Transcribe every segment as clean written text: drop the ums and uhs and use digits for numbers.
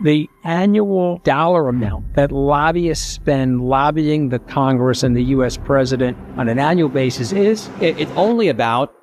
The annual dollar amount that lobbyists spend lobbying the Congress and the U.S. president on an annual basis is? It's only about,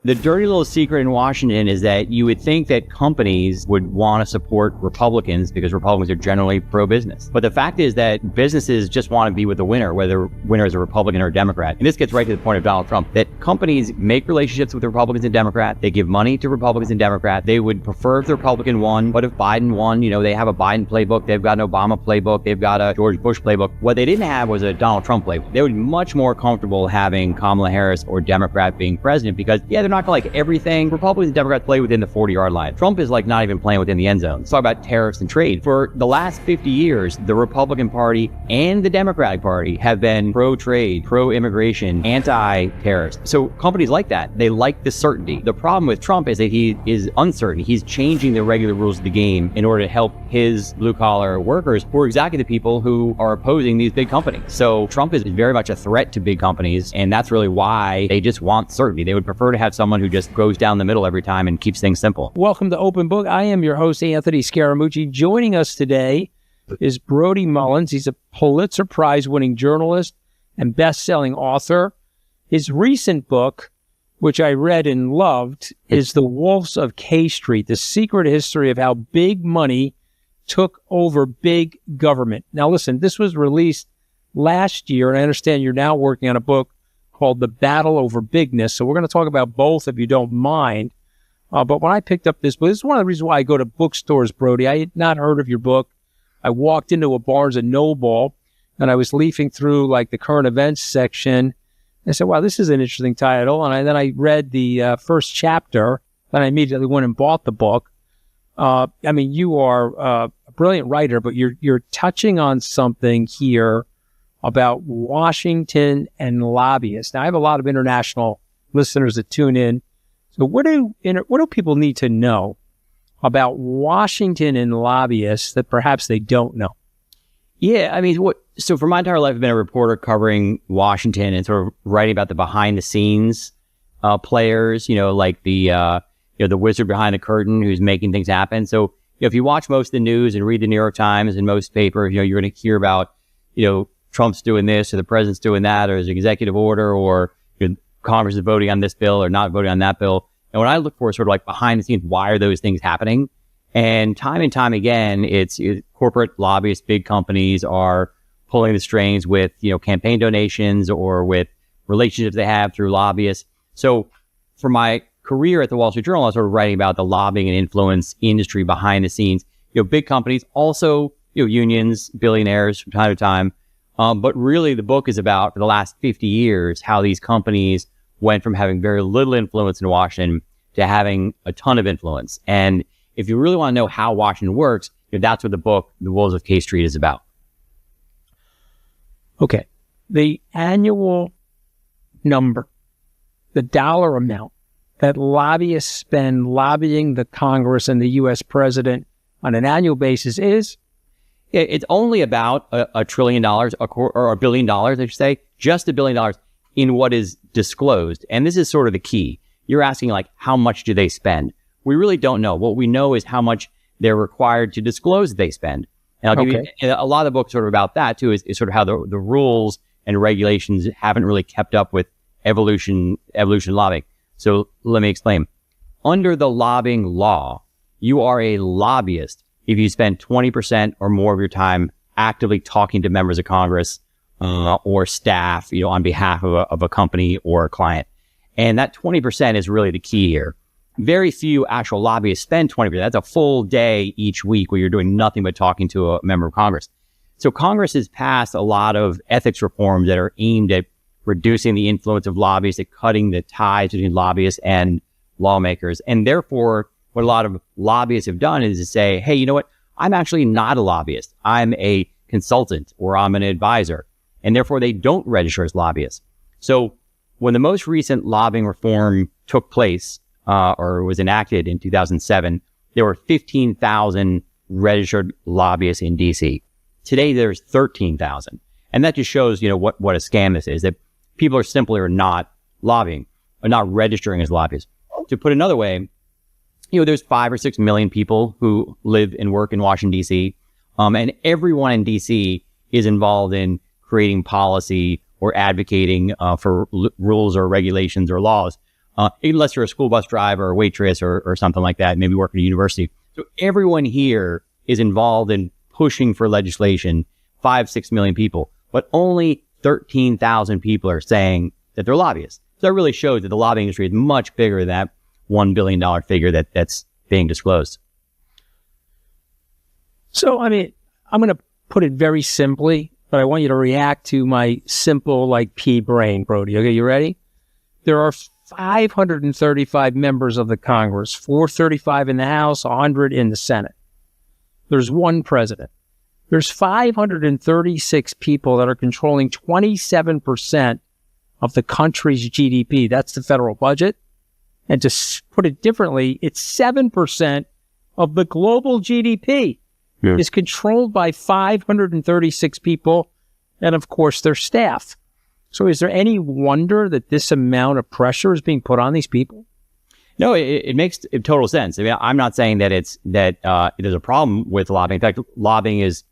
the dirty little secret in Washington is that you would think that companies would want to support Republicans because Republicans are generally pro-business. But the fact is that businesses just want to be with the winner, whether the winner is a Republican or a Democrat. And this gets right to the point of Donald Trump, that companies make relationships with the Republicans and Democrats. They give money to Republicans and Democrats. They would prefer if the Republican won, but if Biden won, they have a Biden playbook. They've got an Obama playbook. They've got a George Bush playbook. What they didn't have was a Donald Trump playbook. They would be much more comfortable having Kamala Harris or Democrat being president because, they're not going to like everything. Republicans and Democrats play within the 40-yard line. Trump is not even playing within the end zone. Let's talk about tariffs and trade. For the last 50 years, the Republican Party and the Democratic Party have been pro-trade, pro-immigration, anti-tariffs. So companies like that. They like the certainty. The problem with Trump is that he is uncertain. He's changing the regular rules of the game in order to help his blue-collar workers, who are exactly the people who are opposing these big companies. So Trump is very much a threat to big companies, and that's really why they just want certainty. They would prefer to have someone who just goes down the middle every time and keeps things simple. Welcome to Open Book. I am your host, Anthony Scaramucci. Joining us today is Brody Mullins. He's a Pulitzer Prize-winning journalist and best-selling author. His recent book, which I read and loved, is The Wolves of K Street, The Secret History of How Big Money Took Over Big Government. Now, listen, this was released last year, and I understand you're now working on a book called The Battle Over Bigness. So we're going to talk about both if you don't mind. But when I picked up this book, this is one of the reasons why I go to bookstores, Brody. I had not heard of your book. I walked into a Barnes & Noble, and I was leafing through the current events section. I said, wow, this is an interesting title. And then I read the first chapter, and I immediately went and bought the book. You are a brilliant writer, but you're touching on something here about Washington and lobbyists. Now, I have a lot of international listeners that tune in. So what do people need to know about Washington and lobbyists that perhaps they don't know? Yeah, so for my entire life, I've been a reporter covering Washington and sort of writing about the behind the scenes players, like the wizard behind the curtain who's making things happen. So, if you watch most of the news and read the New York Times and most papers, you're going to hear about, Trump's doing this or the president's doing that or his executive order or Congress is voting on this bill or not voting on that bill. And what I look for is sort of behind the scenes, why are those things happening? And time again, it's corporate lobbyists, big companies are pulling the strings with, campaign donations or with relationships they have through lobbyists. So for my career at the Wall Street Journal, I was sort of writing about the lobbying and influence industry behind the scenes, big companies, also, unions, billionaires from time to time. But really the book is about, for the last 50 years, how these companies went from having very little influence in Washington to having a ton of influence. And if you really want to know how Washington works, that's what the book, The Wolves of K Street, is about. Okay. The annual number, the dollar amount that lobbyists spend lobbying the Congress and the U.S. president on an annual basis is? It's only about $1 trillion, or $1 billion, I should say, just $1 billion in what is disclosed. And this is sort of the key. You're asking, how much do they spend? We really don't know. What we know is how much they're required to disclose they spend. And I'll give you a lot of the book sort of about that, too, is sort of how the rules and regulations haven't really kept up with evolution lobbying. So let me explain. Under the lobbying law, you are a lobbyist if you spend 20% or more of your time actively talking to members of Congress or staff, on behalf of a company or a client. And that 20% is really the key here. Very few actual lobbyists spend 20%. That's a full day each week where you're doing nothing but talking to a member of Congress. So Congress has passed a lot of ethics reforms that are aimed at reducing the influence of lobbyists, at cutting the ties between lobbyists and lawmakers. And therefore, what a lot of lobbyists have done is to say, hey, you know what? I'm actually not a lobbyist. I'm a consultant or I'm an advisor. And therefore, they don't register as lobbyists. So when the most recent lobbying reform took place or was enacted in 2007, there were 15,000 registered lobbyists in D.C. Today, there's 13,000. And that just shows, what a scam this is, that people are simply not lobbying or not registering as lobbyists. To put another way, there's 5 or 6 million people who live and work in Washington, D.C., and everyone in D.C. is involved in creating policy or advocating for rules or regulations or laws, unless you're a school bus driver or waitress or something like that, maybe work at a university. So everyone here is involved in pushing for legislation, 5, 6 million people, but only 13,000 people are saying that they're lobbyists. So that really shows that the lobbying industry is much bigger than that $1 billion figure that's being disclosed. So, I mean, I'm going to put it very simply, but I want you to react to my simple, pea brain, Brody. Okay, you ready? There are 535 members of the Congress, 435 in the House, 100 in the Senate. There's one president. There's 536 people that are controlling 27% of the country's GDP. That's the federal budget. And to put it differently, it's 7% of the global GDP is controlled by 536 people and, of course, their staff. So is there any wonder that this amount of pressure is being put on these people? No, it makes total sense. I mean, I'm not saying that there's a problem with lobbying. In fact, lobbying is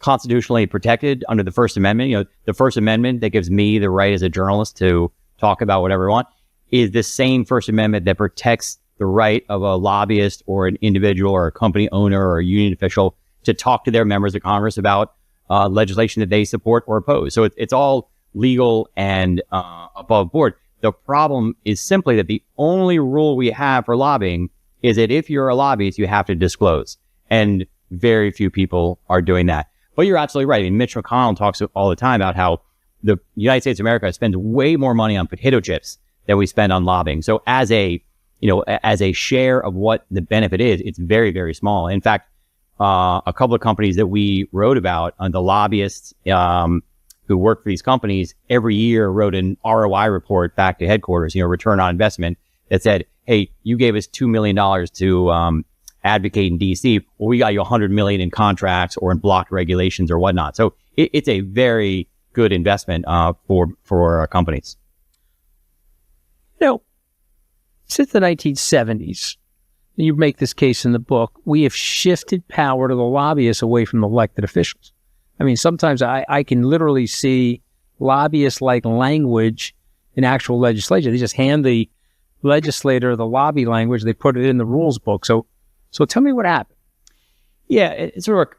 constitutionally protected under the First Amendment. The First Amendment that gives me the right as a journalist to talk about whatever I want is the same First Amendment that protects the right of a lobbyist or an individual or a company owner or a union official to talk to their members of Congress about legislation that they support or oppose. So it's all legal and above board. The problem is simply that the only rule we have for lobbying is that if you're a lobbyist, you have to disclose. And very few people are doing that. But you're absolutely right. I mean, Mitch McConnell talks all the time about how the United States of America spends way more money on potato chips than we spend on lobbying. So as a share of what the benefit is, it's very, very small. In fact, a couple of companies that we wrote about, the lobbyists who work for these companies every year wrote an ROI report back to headquarters, return on investment, that said, hey, you gave us $2 million to advocate in DC. Well, we got you $100 million in contracts or in blocked regulations or whatnot. So it's a very good investment for companies. Since the 1970s, and you make this case in the book, we have shifted power to the lobbyists away from the elected officials. I mean, sometimes I can literally see lobbyist-like language in actual legislation. They just hand the legislator the lobby language, they put it in the rules book. So tell me what happened. Yeah, it's sort of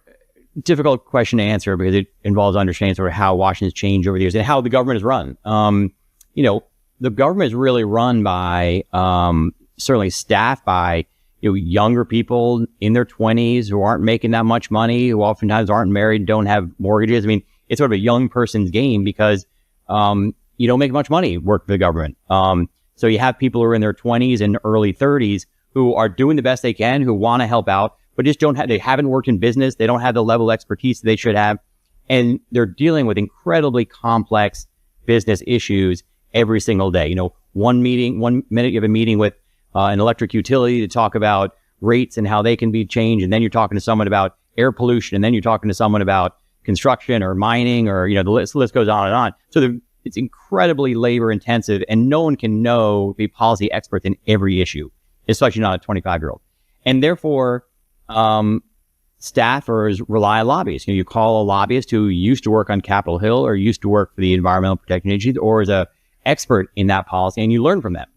a difficult question to answer because it involves understanding sort of how Washington's changed over the years and how the government is run. The government is really run by, certainly staffed by, younger people in their 20s who aren't making that much money, who oftentimes aren't married, don't have mortgages. I mean, it's sort of a young person's game because, you don't make much money work for the government. So you have people who are in their 20s and early 30s who are doing the best they can, who want to help out, but just they haven't worked in business. They don't have the level of expertise that they should have. And they're dealing with incredibly complex business issues every single day. 1 minute you have a meeting with an electric utility to talk about rates and how they can be changed. And then you're talking to someone about air pollution. And then you're talking to someone about construction or mining or, the list goes on and on. So it's incredibly labor intensive and no one can be policy experts in every issue, especially not a 25-year-old. And therefore, staffers rely on lobbyists. You call a lobbyist who used to work on Capitol Hill or used to work for the Environmental Protection Agency or is a expert in that policy, and you learn from them.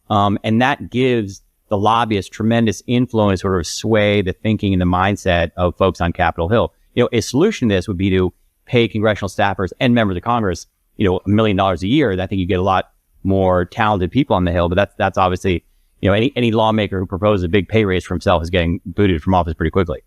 And that gives the lobbyists tremendous influence, sort of sway the thinking and the mindset of folks on Capitol Hill. A solution to this would be to pay congressional staffers and members of Congress, $1 million a year. I think you get a lot more talented people on the Hill, but that's obviously, any lawmaker who proposes a big pay raise for himself is getting booted from office pretty quickly.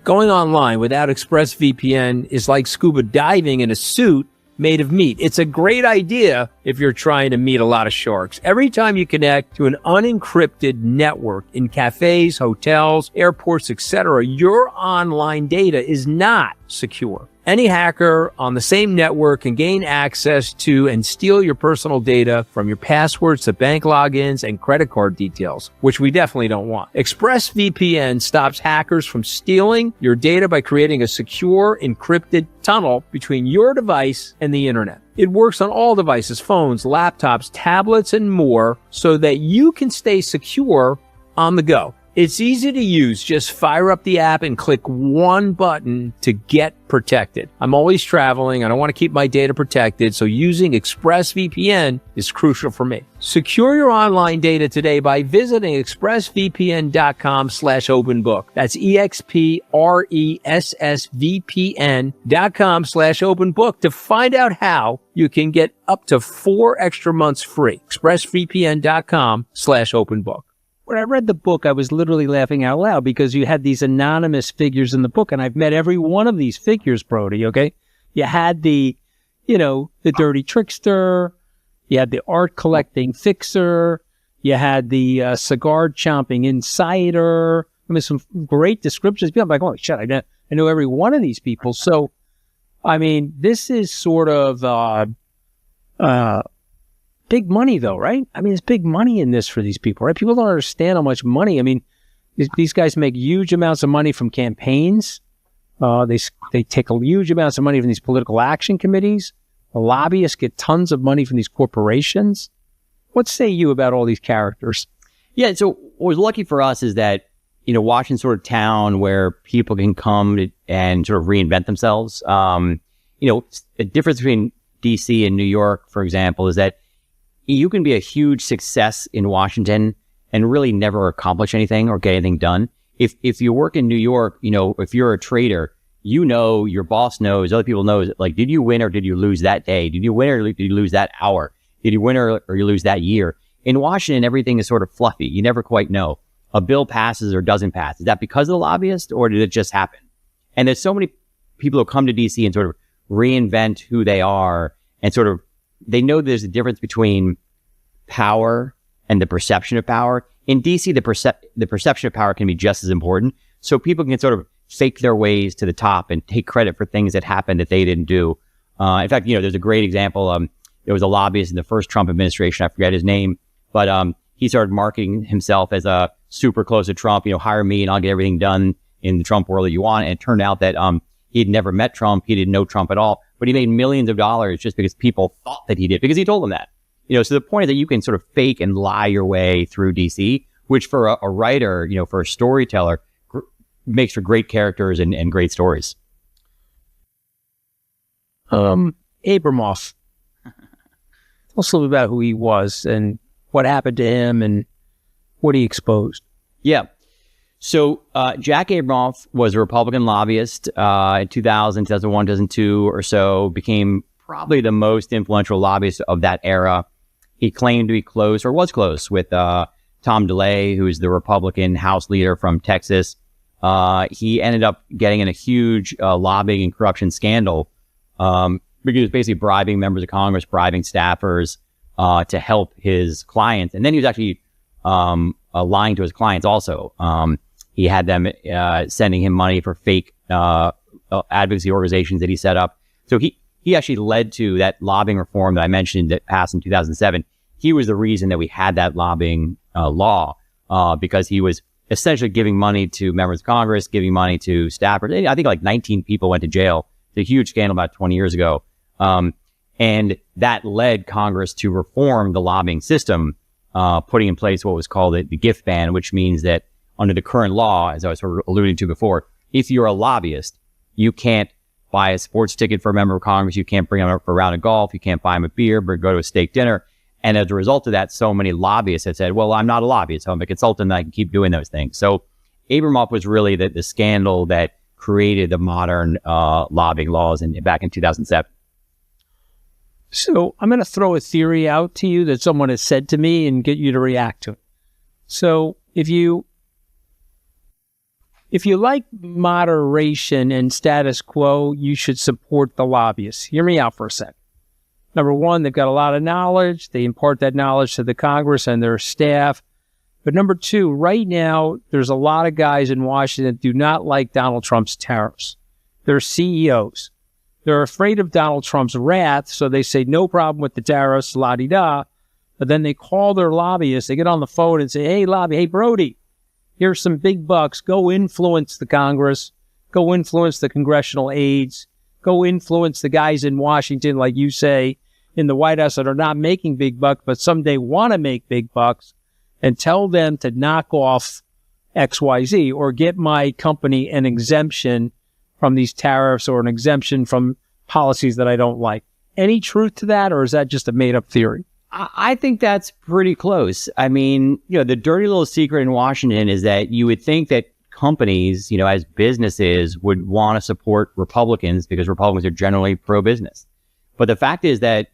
Going online without ExpressVPN is like scuba diving in a suit made of meat. It's a great idea if you're trying to meet a lot of sharks. Every time you connect to an unencrypted network in cafes, hotels, airports, etc., your online data is not secure. Any hacker on the same network can gain access to and steal your personal data, from your passwords to bank logins and credit card details, which we definitely don't want. ExpressVPN stops hackers from stealing your data by creating a secure, encrypted tunnel between your device and the internet. It works on all devices, phones, laptops, tablets, and more, so that you can stay secure on the go. It's easy to use. Just fire up the app and click one button to get protected. I'm always traveling. I don't want to keep my data protected, so using ExpressVPN is crucial for me. Secure your online data today by visiting expressvpn.com/openbook. That's expressvpn.com/openbook to find out how you can get up to 4 extra months free. expressvpn.com/openbook. When I read the book, I was literally laughing out loud because you had these anonymous figures in the book, and I've met every one of these figures, Brody, okay? You had the dirty trickster, you had the art collecting fixer, you had the cigar chomping insider. I mean, some great descriptions. I'm like, holy shit, I know every one of these people. So, I mean, this is sort of big money, though, right? I mean, it's big money in this for these people, right? People don't understand how much money. I mean, these guys make huge amounts of money from campaigns. They take huge amounts of money from these political action committees. The lobbyists get tons of money from these corporations. What say you about all these characters? Yeah, so what was lucky for us is that, Washington's sort of town where people can come and sort of reinvent themselves. A difference between DC and New York, for example, is that you can be a huge success in Washington and really never accomplish anything or get anything done. If you work in New York, if you're a trader, your boss knows, other people knows, like, did you win or did you lose that day? Did you win or did you lose that hour? Did you win or you lose that year? In Washington, everything is sort of fluffy. You never quite know. A bill passes or doesn't pass. Is that because of the lobbyist or did it just happen? And there's so many people who come to DC and sort of reinvent who they are and sort of, they know there's a difference between power and the perception of power. In DC, the perception of power can be just as important. So people can sort of fake their ways to the top and take credit for things that happened that they didn't do. In fact, there's a great example. There was a lobbyist in the first Trump administration. I forget his name, but he started marketing himself as a super close to Trump. Hire me and I'll get everything done in the Trump world that you want. And it turned out that he had never met Trump. He didn't know Trump at all, but he made millions of dollars just because people thought that he did, because he told them that. So the point is that you can sort of fake and lie your way through DC, which for a writer, for a storyteller, makes for great characters and great stories. Abramoff. Tell us a little bit about who he was and what happened to him and what he exposed. Yeah. So Jack Abramoff was a Republican lobbyist in 2000, 2001, 2002 or so, became probably the most influential lobbyist of that era. He claimed to be close, or was close, with Tom DeLay, who is the Republican House leader from Texas. He ended up getting in a huge lobbying and corruption scandal because he was basically bribing members of Congress, bribing staffers to help his clients. And then he was actually lying to his clients also. He had them sending him money for fake advocacy organizations that he set up. So he actually led to that lobbying reform that I mentioned that passed in 2007. He was the reason that we had that lobbying law because he was essentially giving money to members of Congress, giving money to staffers. I think like 19 people went to jail. It's a huge scandal about 20 years ago. And that led Congress to reform the lobbying system, putting in place what was called the gift ban, which means that under the current law, as I was sort of alluding to before, if you're a lobbyist, you can't buy a sports ticket for a member of Congress. You can't bring them up for a round of golf. You can't buy them a beer, but go to a steak dinner. And as a result of that, so many lobbyists had said, well, I'm not a lobbyist. I'm a consultant. I can keep doing those things. So Abramoff was really the scandal that created the modern lobbying laws back in 2007. So I'm going to throw a theory out to you that someone has said to me and get you to react to it. So if you like moderation and status quo, you should support the lobbyists. Hear me out for a second. Number one, they've got a lot of knowledge. They impart that knowledge to the Congress and their staff. But number two, right now, there's a lot of guys in Washington that do not like Donald Trump's tariffs. They're CEOs. They're afraid of Donald Trump's wrath, so they say, no problem with the tariffs, la-di-da. But then they call their lobbyists. They get on the phone and say, hey, Brody, here's some big bucks. Go influence the Congress. Go influence the congressional aides. Go influence the guys in Washington, like you say, in the White House that are not making big bucks, but someday want to make big bucks, and tell them to knock off XYZ, or get my company an exemption from these tariffs or an exemption from policies that I don't like. Any truth to that, or is that just a made-up theory? I think that's pretty close. I mean, the dirty little secret in Washington is that you would think that companies, as businesses, would want to support Republicans because Republicans are generally pro-business. But the fact is that,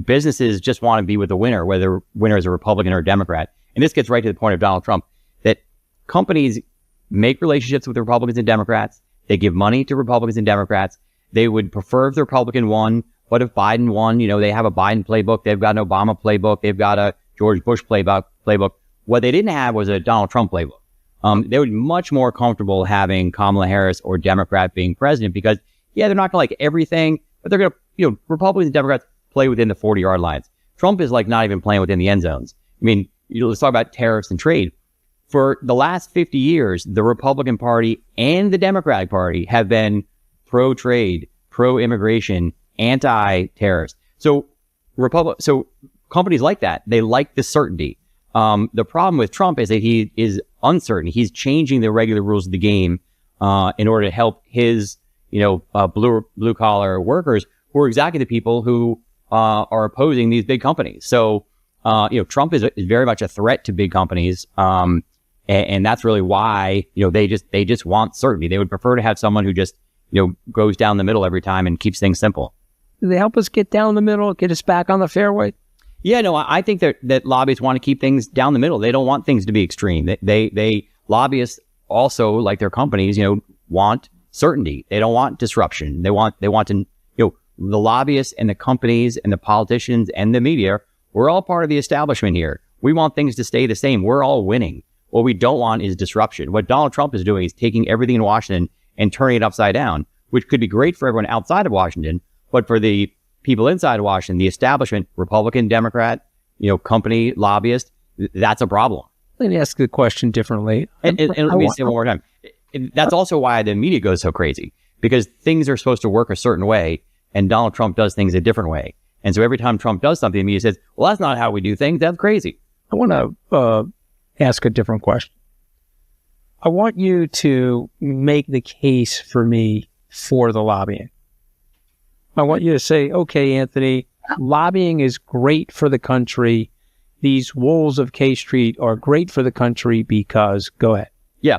businesses just want to be with the winner, whether the winner is a Republican or a Democrat. And this gets right to the point of Donald Trump, that companies make relationships with the Republicans and Democrats. They give money to Republicans and Democrats. They would prefer if the Republican won. But if Biden won, they have a Biden playbook. They've got an Obama playbook. They've got a George Bush playbook. What they didn't have was a Donald Trump playbook. They would be much more comfortable having Kamala Harris or Democrat being president because, they're not going to like everything, but they're going to, Republicans and Democrats play within the 40-yard lines. Trump is like not even playing within the end zones. I mean, let's talk about tariffs and trade. For the last 50 years, the Republican Party and the Democratic Party have been pro-trade, pro-immigration, anti-tariffs. So companies like that, they like the certainty. The problem with Trump is that he is uncertain. He's changing the regular rules of the game in order to help his, blue collar workers who are exactly the people who are opposing these big companies. So, Trump is very much a threat to big companies. And that's really why, they just want certainty. They would prefer to have someone who just, goes down the middle every time and keeps things simple. Do they help us get down the middle, get us back on the fairway? Yeah, no, I think that lobbyists want to keep things down the middle. They don't want things to be extreme. They lobbyists also, like their companies, want certainty. They don't want disruption. They want to, the lobbyists and the companies and the politicians and the media, we're all part of the establishment here. We want things to stay the same. We're all winning. What we don't want is disruption. What Donald Trump is doing is taking everything in Washington and turning it upside down, which could be great for everyone outside of Washington, but for the people inside Washington, the establishment, Republican, Democrat, company, lobbyist, that's a problem. Let me ask the question differently. And let me say one more time. That's also why the media goes so crazy, because things are supposed to work a certain way, and Donald Trump does things a different way. And so every time Trump does something, the media says, well, that's not how we do things. That's crazy. I want to ask a different question. I want you to make the case for me for the lobbying. I want you to say, okay, Anthony, lobbying is great for the country. These wolves of K Street are great for the country because, go ahead. Yeah.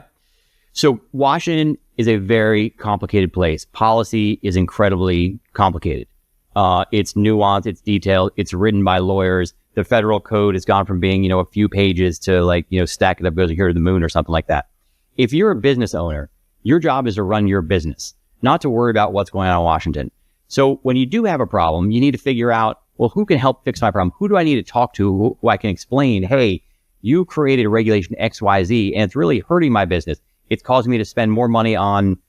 So Washington is a very complicated place. Policy is incredibly complicated. It's nuanced, it's detailed, it's written by lawyers. The federal code has gone from being, a few pages to stack it up, goes here to the moon or something like that. If you're a business owner, your job is to run your business, not to worry about what's going on in Washington. So when you do have a problem, you need to figure out, well, who can help fix my problem? Who do I need to talk to who I can explain, hey, you created a regulation XYZ and it's really hurting my business. It's causing me to spend more money on,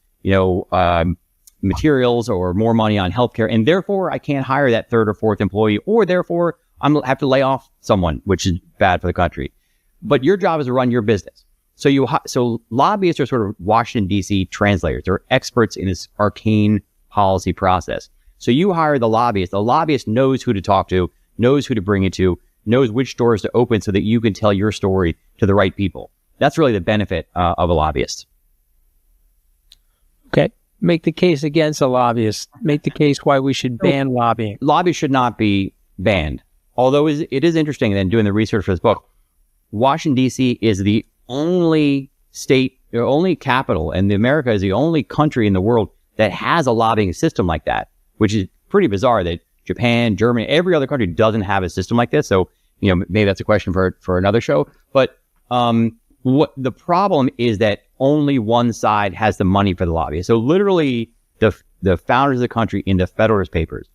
materials or more money on healthcare. And therefore I can't hire that third or fourth employee, or therefore I'm have to lay off someone, which is bad for the country. But your job is to run your business. So lobbyists are sort of Washington, D.C. translators. They're experts in this arcane policy process. So you hire the lobbyist. The lobbyist knows who to talk to, knows who to bring it to, knows which doors to open so that you can tell your story to the right people. That's really the benefit of a lobbyist. Okay. Make the case against a lobbyist. Make the case why we should ban lobbying. Lobbyists should not be banned. Although it is interesting, then, doing the research for this book, Washington, D.C. is the only state, or only capital, and America is the only country in the world that has a lobbying system like that, which is pretty bizarre that Japan, Germany, every other country doesn't have a system like this. So, maybe that's a question for another show. But what the problem is that only one side has the money for the lobby. So literally the founders of the country in the Federalist Papers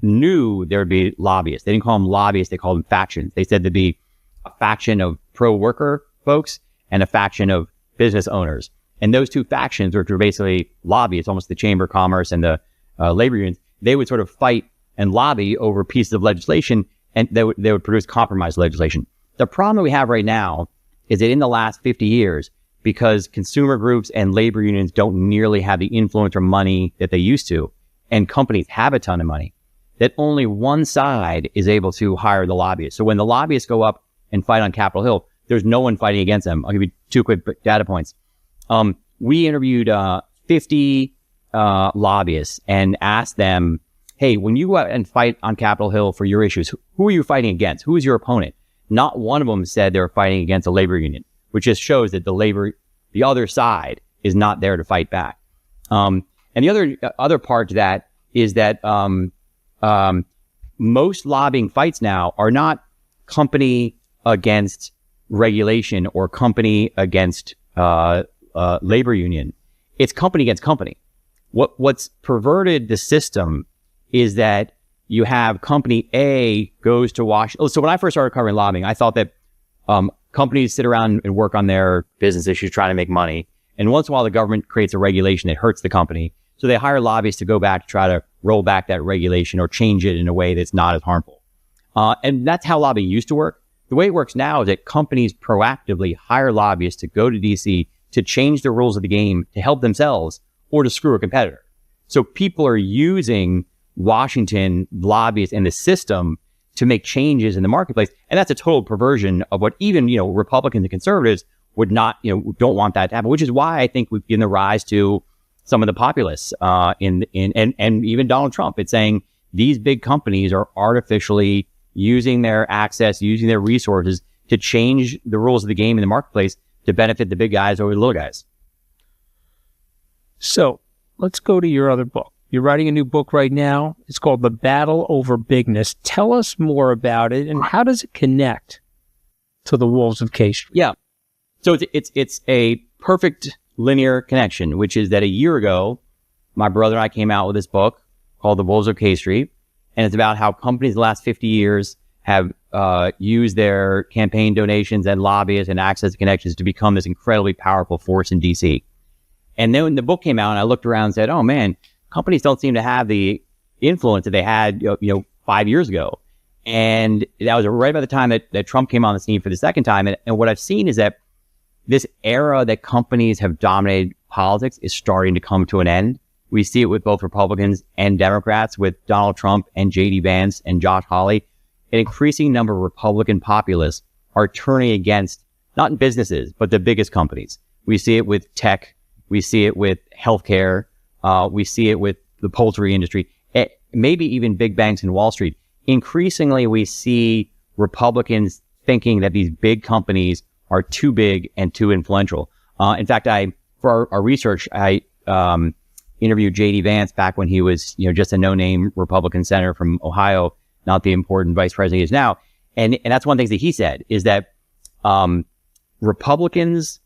knew there would be lobbyists. They didn't call them lobbyists. They called them factions. They said there'd be a faction of pro-worker folks and a faction of business owners. And those two factions, which were basically lobbyists, almost the Chamber of Commerce and the labor unions, they would sort of fight and lobby over pieces of legislation, and they would produce compromise legislation. The problem that we have right now is that in the last 50 years, because consumer groups and labor unions don't nearly have the influence or money that they used to, and companies have a ton of money, that only one side is able to hire the lobbyists. So when the lobbyists go up and fight on Capitol Hill, there's no one fighting against them. I'll give you 2 quick data points. We interviewed 50 lobbyists and asked them, hey, when you go out and fight on Capitol Hill for your issues, who are you fighting against? Who is your opponent? Not one of them said they were fighting against a labor union, which just shows that the other side is not there to fight back. And the other part to that is that most lobbying fights now are not company against regulation or company against labor union. It's company against company. What's perverted the system is that you have company A goes to Washington. So when I first started covering lobbying, I thought that companies sit around and work on their business issues trying to make money. And once in a while, the government creates a regulation that hurts the company. So they hire lobbyists to go back to try to roll back that regulation or change it in a way that's not as harmful. And that's how lobbying used to work. The way it works now is that companies proactively hire lobbyists to go to DC to change the rules of the game to help themselves or to screw a competitor. So people are using Washington lobbyists and the system to make changes in the marketplace. And that's a total perversion of what even, Republicans and conservatives would not, don't want that to happen, which is why I think we've seen the rise to some of the populists and even Donald Trump. It's saying these big companies are artificially using their access, using their resources to change the rules of the game in the marketplace to benefit the big guys over the little guys. So let's go to your other book. You're writing a new book right now. It's called The Battle Over Bigness. Tell us more about it and how does it connect to the Wolves of K Street? Yeah. So it's a perfect linear connection, which is that a year ago, my brother and I came out with this book called The Wolves of K Street. And it's about how companies the last 50 years have used their campaign donations and lobbyists and access to connections to become this incredibly powerful force in DC. And then when the book came out and I looked around and said, oh man, companies don't seem to have the influence that they had 5 years ago. And that was right by the time that Trump came on the scene for the second time. And what I've seen is that this era that companies have dominated politics is starting to come to an end. We see it with both Republicans and Democrats, with Donald Trump and J.D. Vance and Josh Hawley. An increasing number of Republican populists are turning against, not businesses, but the biggest companies. We see it with tech. We see it with healthcare. We see it with the poultry industry, maybe even big banks in Wall Street. Increasingly, we see Republicans thinking that these big companies are too big and too influential. In fact, for our research, I interviewed J.D. Vance back when he was, just a no-name Republican senator from Ohio, not the important vice president he is now. And that's one of the things that he said is that Republicans,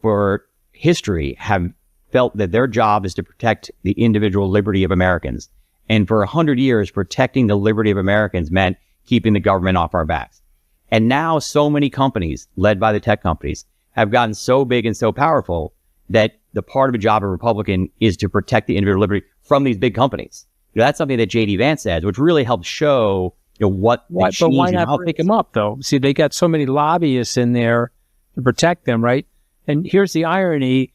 for history, have felt that their job is to protect the individual liberty of Americans. And for 100 years, protecting the liberty of Americans meant keeping the government off our backs. And now so many companies, led by the tech companies, have gotten so big and so powerful that the part of a job of a Republican is to protect the individual liberty from these big companies. That's something that J.D. Vance says, which really helps show what. But why not pick them up, though? See, they got so many lobbyists in there to protect them, right? And here's the irony.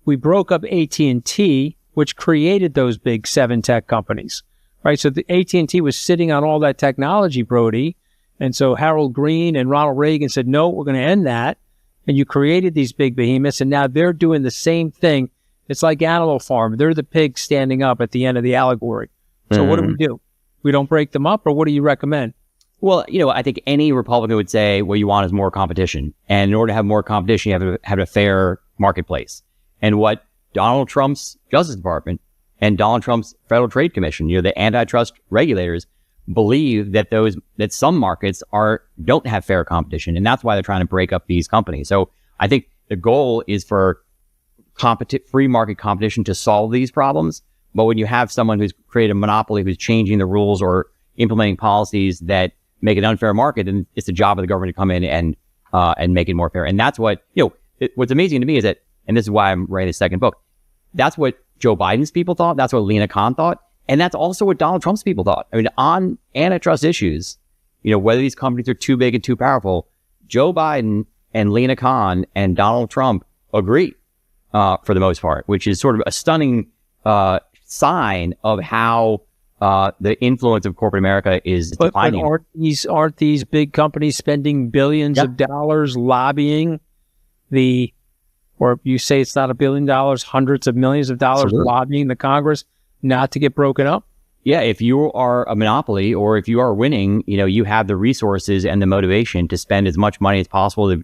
We broke up AT&T, which created those big 7 tech companies, right? So the AT&T was sitting on all that technology, Brody. And so Harold Green and Ronald Reagan said, no, we're going to end that. And you created these big behemoths, and now they're doing the same thing. It's like Animal Farm. They're the pigs standing up at the end of the allegory. So what do? We don't break them up, or what do you recommend? Well, I think any Republican would say what you want is more competition. And in order to have more competition, you have to have a fair marketplace. And what Donald Trump's Justice Department and Donald Trump's Federal Trade Commission, the antitrust regulators, believe that some markets don't have fair competition, and that's why they're trying to break up these companies. So I think the goal is for free market competition to solve these problems. But when you have someone who's created a monopoly, who's changing the rules or implementing policies that make an unfair market, then it's the job of the government to come in and make it more fair. And that's what what's amazing to me is that, and this is why I'm writing the second book, that's what Joe Biden's people thought. That's what Lena Khan thought. And that's also what Donald Trump's people thought. I mean, on antitrust issues, whether these companies are too big and too powerful, Joe Biden and Lena Khan and Donald Trump agree for the most part, which is sort of a stunning sign of how the influence of corporate America is declining. But aren't these big companies spending billions of dollars lobbying or you say it's not $1 billion, hundreds of millions of dollars lobbying the Congress not to get broken up? Yeah, if you are a monopoly or if you are winning, you have the resources and the motivation to spend as much money as possible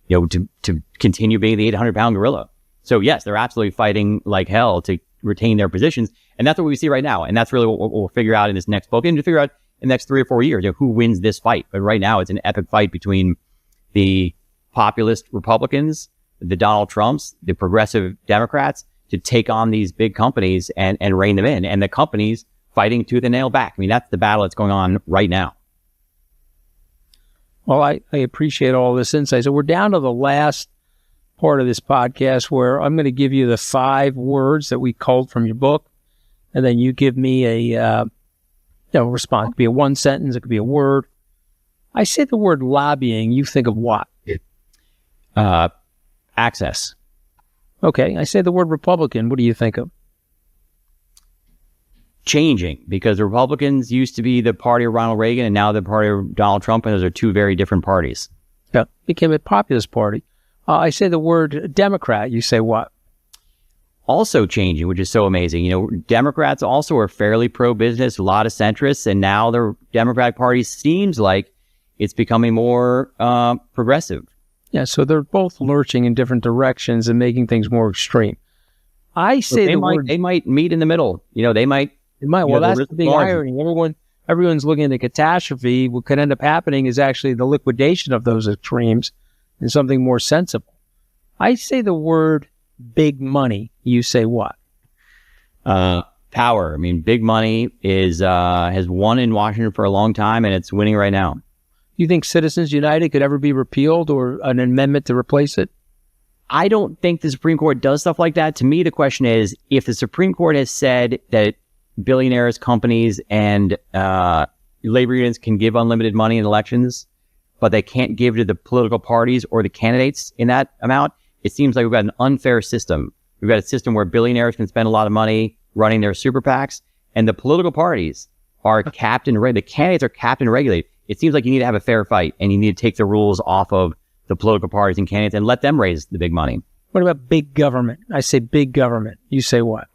to continue being the 800-pound gorilla. So yes, they're absolutely fighting like hell to retain their positions. And that's what we see right now. And that's really what we'll figure out in this next book and to figure out in the next 3 or 4 years, who wins this fight. But right now it's an epic fight between the populist Republicans, the Donald Trumps, the progressive Democrats to take on these big companies and rein them in. And the companies fighting tooth and nail back. I mean, that's the battle that's going on right now. Well, I appreciate all this insight. So we're down to the last part of this podcast where I'm going to give you the 5 words that we culled from your book. And then you give me a response. It could be a 1 sentence. It could be a word. I say the word lobbying. You think of what? Access. Okay. I say the word Republican. What do you think of? Changing, because the Republicans used to be the party of Ronald Reagan and now the party of Donald Trump, and those are 2 very different parties. Yeah. Became a populist party. I say the word Democrat. You say what? Also changing, which is so amazing. Democrats also are fairly pro-business, a lot of centrists, and now the Democratic Party seems like it's becoming more progressive. Yeah, so they're both lurching in different directions and making things more extreme. I say they might meet in the middle. They might. Well, that's the big irony. Everyone's looking at the catastrophe. What could end up happening is actually the liquidation of those extremes and something more sensible. I say the word big money. You say what? Power. I mean, big money has won in Washington for a long time, and it's winning right now. You think Citizens United could ever be repealed or an amendment to replace it? I don't think the Supreme Court does stuff like that. To me, the question is, if the Supreme Court has said that billionaires, companies, and labor unions can give unlimited money in elections, but they can't give to the political parties or the candidates in that amount, it seems like we've got an unfair system. We've got a system where billionaires can spend a lot of money running their super PACs, and the political parties are capped and regulated. The candidates are capped and regulated. It seems like you need to have a fair fight, and you need to take the rules off of the political parties and candidates and let them raise the big money. What about big government? I say big government. You say what?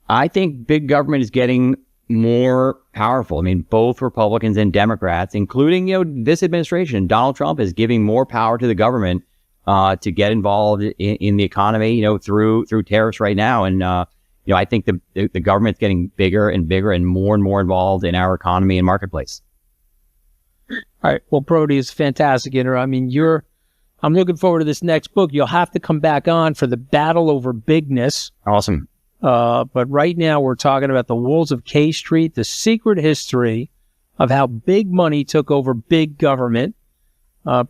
I think big government is getting more powerful. I mean, both Republicans and Democrats, including, this administration, Donald Trump is giving more power to the government to get involved in the economy, through tariffs right now. And, I think the government's getting bigger and bigger and more involved in our economy and marketplace. All right. Well, Brody, it's fantastic. I mean, I'm looking forward to this next book. You'll have to come back on for the battle over bigness. Awesome. But right now we're talking about the Wolves of K Street, the secret history of how big money took over big government.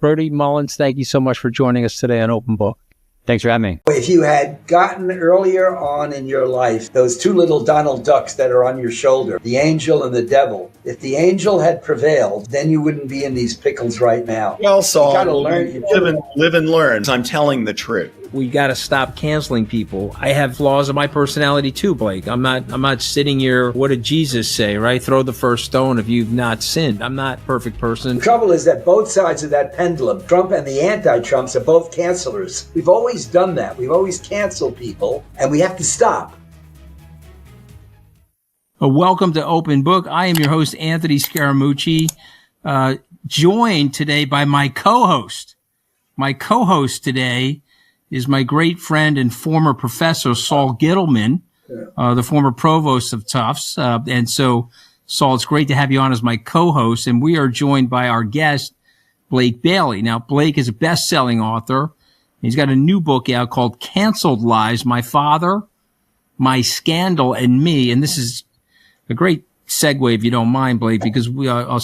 Brody Mullins, thank you so much for joining us today on Open Book. Thanks for having me. If you had gotten earlier on in your life those 2 little Donald Ducks that are on your shoulder, the angel and the devil, if the angel had prevailed, then you wouldn't be in these pickles right now. Well, Saul, you gotta learn. Live and learn. I'm telling the truth. We got to stop canceling people. I have flaws in my personality too, Blake. I'm not sitting here. What did Jesus say, right? Throw the first stone if you've not sinned. I'm not a perfect person. The trouble is that both sides of that pendulum, Trump and the anti-Trumps, are both cancelers. We've always done that. We've always canceled people, and we have to stop. Welcome to Open Book. I am your host, Anthony Scaramucci, joined today by my co-host. My co-host today is my great friend and former professor, Saul Gittleman, the former provost of Tufts. And so, Saul, it's great to have you on as my co-host. And we are joined by our guest, Blake Bailey. Now, Blake is a best-selling author. He's got a new book out called Canceled Lies, My Father, My Scandal, and Me. And this is a great segue, if you don't mind, Blake, because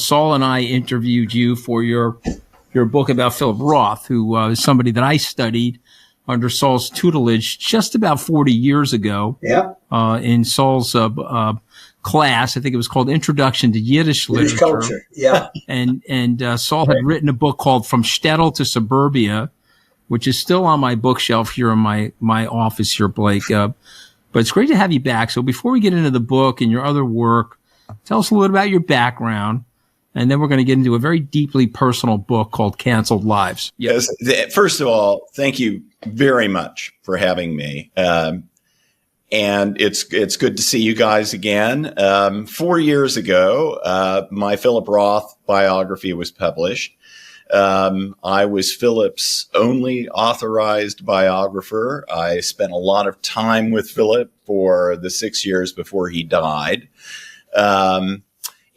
Saul and I interviewed you for your book about Philip Roth, who is somebody that I studied under Saul's tutelage just about 40 years ago. Yeah. In Saul's class, I think it was called Introduction to Yiddish Literature. Culture. Yeah. And Saul had written a book called From Shtetl to Suburbia, which is still on my bookshelf here in my office here, Blake. But it's great to have you back. So before we get into the book and your other work, tell us a little bit about your background. And then we're going to get into a very deeply personal book called Canceled Lives. Yes. First of all, thank you very much for having me. And it's good to see you guys again. 4 years ago, my Philip Roth biography was published. I was Philip's only authorized biographer. I spent a lot of time with Philip for the 6 years before he died.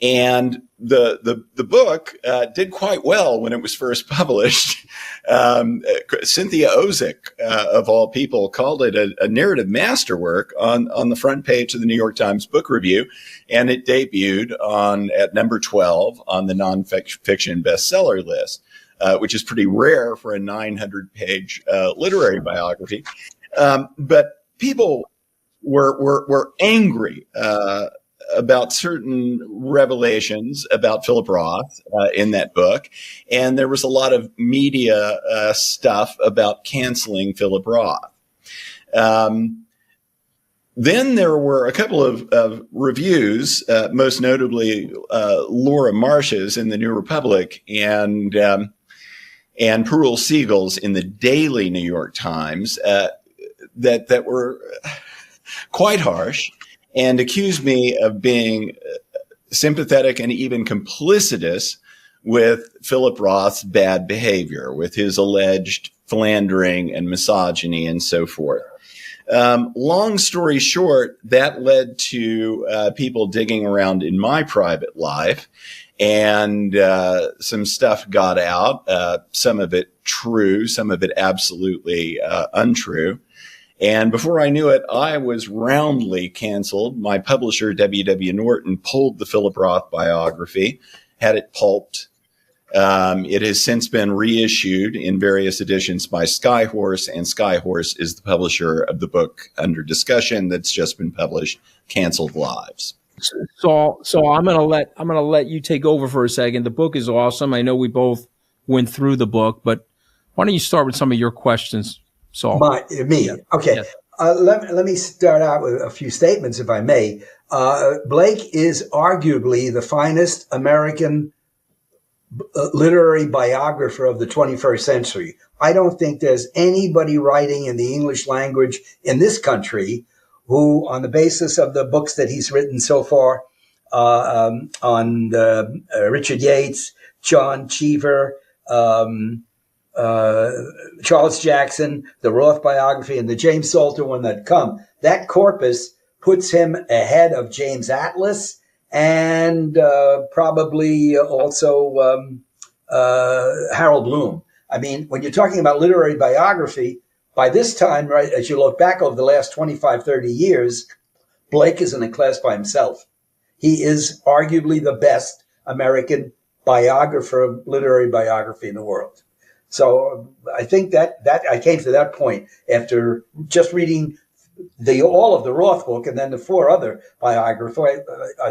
And the book did quite well when it was first published. Cynthia Ozick, of all people, called it a narrative masterwork on the front page of the New York Times Book Review, and it debuted at number 12 on the nonfiction bestseller list, which is pretty rare for a 900-page literary biography. But people were angry about certain revelations about Philip Roth in that book. And there was a lot of media stuff about canceling Philip Roth. Then there were a couple of reviews, most notably Laura Marsh's in the New Republic and Perul Siegel's in the Daily New York Times that were quite harsh, and accused me of being sympathetic and even complicitous with Philip Roth's bad behavior, with his alleged philandering and misogyny and so forth. Long story short, that led to people digging around in my private life, and some stuff got out, some of it true, some of it absolutely untrue. And before I knew it, I was roundly canceled. My publisher, W.W. Norton, pulled the Philip Roth biography, had it pulped. It has since been reissued in various editions by Skyhorse, and Skyhorse is the publisher of the book under discussion that's just been published, Canceled Lives. So I'm gonna let you take over for a second. The book is awesome. I know we both went through the book, but why don't you start with some of your questions, Saul? Me. Okay. Yes. Let me start out with a few statements, if I may. Blake is arguably the finest American literary biographer of the 21st century. I don't think there's anybody writing in the English language in this country who, on the basis of the books that he's written so far, on Richard Yates, John Cheever, Charles Jackson, the Roth biography, and the James Salter one that come, that corpus puts him ahead of James Atlas and probably also Harold Bloom. I mean, when you're talking about literary biography, by this time, right, as you look back over the last 25, 30 years, Blake is in a class by himself. He is arguably the best American biographer of literary biography in the world. So I think that I came to that point after just reading all of the Roth book and then the four other biographies.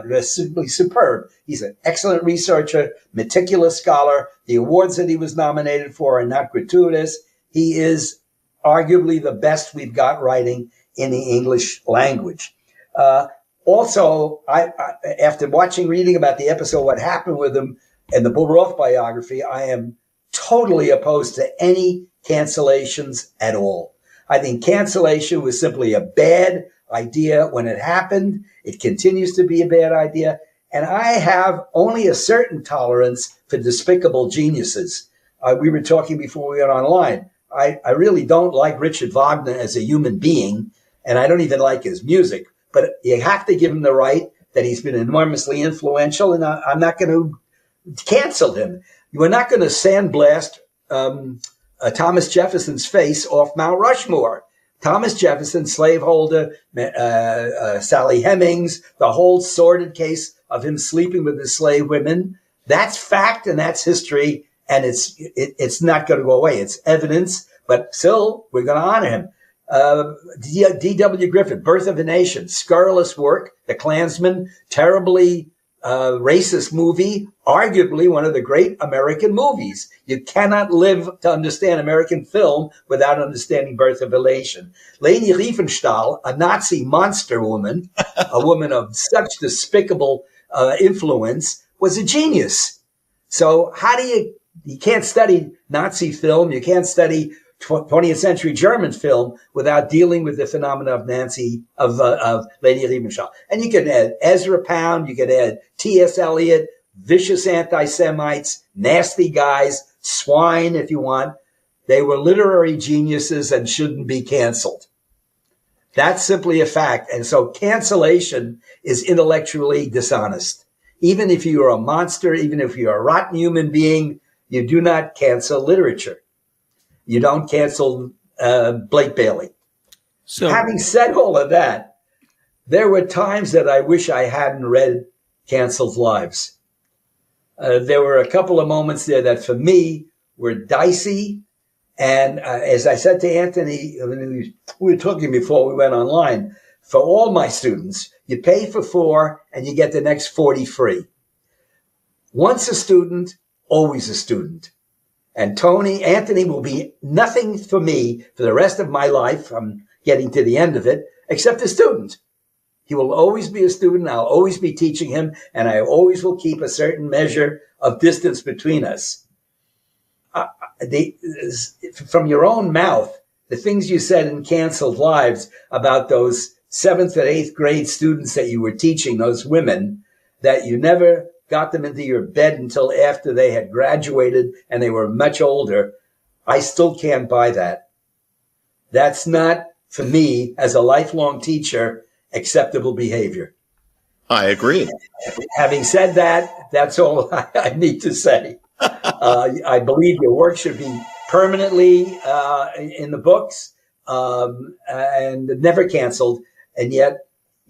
They're simply superb. He's an excellent researcher, meticulous scholar. The awards that he was nominated for are not gratuitous. He is arguably the best we've got writing in the English language. Also, I after reading about the episode, what happened with him in the Roth biography, I am totally opposed to any cancellations at all. I think cancellation was simply a bad idea when it happened. It continues to be a bad idea. And I have only a certain tolerance for despicable geniuses. We were talking before we went online. I really don't like Richard Wagner as a human being, and I don't even like his music. But you have to give him the right that he's been enormously influential, and I'm not going to cancel him. We're not going to sandblast Thomas Jefferson's face off Mount Rushmore. Thomas Jefferson, slaveholder, Sally Hemings, the whole sordid case of him sleeping with the slave women. That's fact and that's history, and it's not going to go away. It's evidence, but still, we're going to honor him. D.W. Griffith, Birth of a Nation, scurrilous work. The Klansman, terribly racist movie, arguably one of the great American movies. You cannot live to understand American film without understanding Birth of Elation. Leni Riefenstahl, a Nazi monster woman, a woman of such despicable influence, was a genius. So how do you can't study Nazi film, you can't study 20th century German film without dealing with the phenomena of Leni Riefenstahl. And you can add Ezra Pound, you can add T.S. Eliot, vicious anti-Semites, nasty guys, swine if you want. They were literary geniuses and shouldn't be canceled. That's simply a fact. And so cancellation is intellectually dishonest. Even if you are a monster, even if you're a rotten human being, you do not cancel literature. You don't cancel Blake Bailey. So, having said all of that, there were times that I wish I hadn't read Canceled Lives. There were a couple of moments there that for me were dicey. And as I said to Anthony, we were talking before we went online, for all my students, you pay for 4 and you get the next 40 free. Once a student, always a student. And Anthony will be nothing for me for the rest of my life. I'm getting to the end of it, except a student. He will always be a student. I'll always be teaching him, and I always will keep a certain measure of distance between us. From your own mouth, the things you said in Canceled Lives about those 7th and 8th grade students that you were teaching, those women, that you never got them into your bed until after they had graduated and they were much older. I still can't buy that. That's not, for me, as a lifelong teacher, acceptable behavior. I agree. Having said that, that's all I need to say. I believe your work should be permanently in the books and never canceled. And yet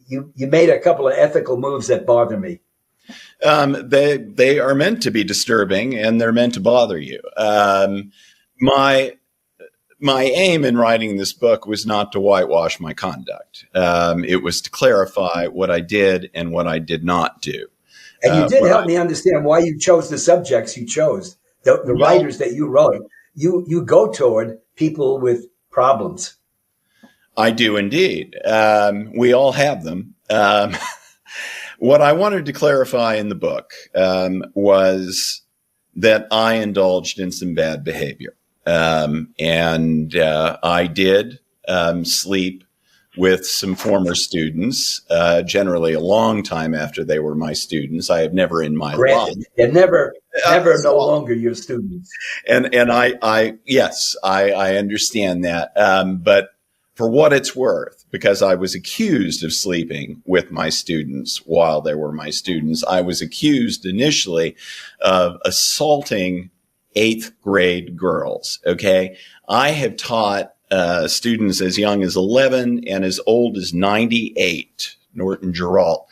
you made a couple of ethical moves that bother me. They are meant to be disturbing, and they're meant to bother you. My aim in writing this book was not to whitewash my conduct. It was to clarify what I did and what I did not do. And you did help me understand why you chose the subjects you chose, the writers that you wrote. You go toward people with problems. I do indeed. We all have them. What I wanted to clarify in the book was that I indulged in some bad behavior. And I did sleep with some former students, generally a long time after they were my students. I have never in my life. And never no longer your students. And yes, I understand that. But for what it's worth, because I was accused of sleeping with my students while they were my students, I was accused initially of assaulting 8th grade girls. Okay. I have taught students as young as 11 and as old as 98, Norton Geralt.